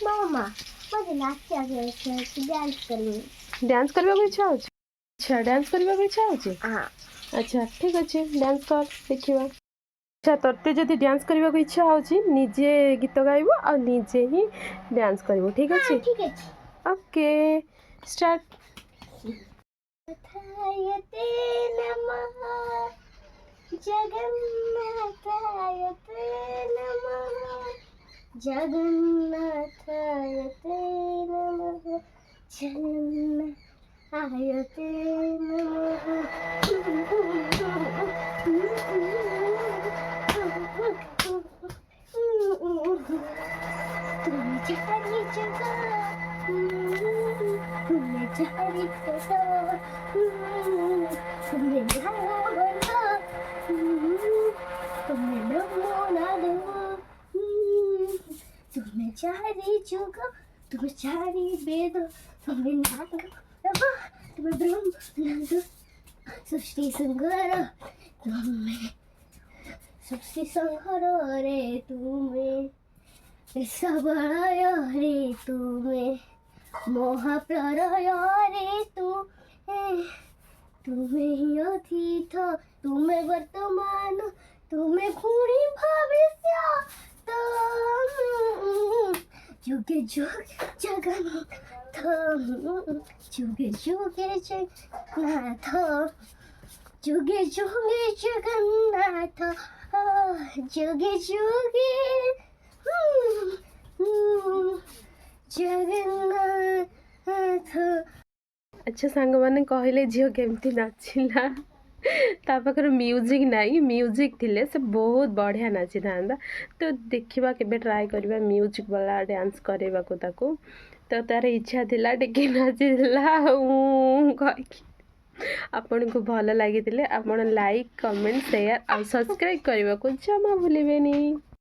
मामा मुझे नाचा डांस करनी डांस करबा को इच्छा होची अच्छा डांस करबा को इच्छा होची हाँ अच्छा ठीक अच्छे डांस कर देखिबा अच्छा तोते जदि डांस करबा को इच्छा होची निजे गीत गाइबो आ निजे ही डांस करबो ठीक अच्छे ठीक है ओके स्टार्ट नाथायते नमः जगन्नाथायते नमः जगन्नाथायते नमः जगन्नाथायते नमः तुम्हें चारी जगह तुम्हें चारी जगह तुम्हें ढाला बना तुम्हें ब्रह्मो ना दो तुम्हें चारी जगह तुम्हें चारी वेद तुम्हें नाग तुम्हें ब्रह्म ना दो सृष्टि संहार तुम्हें सृष्टि संहार रे तुम्हें सबलय रे तुम्हें महाप्रलय रे तुम्हें ही अतीत तुम्हें वर्तमान तुम्हें पूरी भविष्य जुगे जुग जगन्नाथ जुगे जुगे जगन्नाथ जुगे जुगे जगन्नाथ जुगे जुगे जगन्नाथ अच्छा सांग मैंने कहले झील केमती नाचिला ता पाखर म्यूजिक नहीं म्यूजिक थिले से बहुत बढ़िया नाची था तो देखा के ट्राए करवा म्यूजिक वाला डांस करवा को ताको तो तार इच्छा थिला टिके नाचिला आपन को भल लगी आप लाइक कमेंट शेयर और सब्सक्राइब करने को जमा भूलें।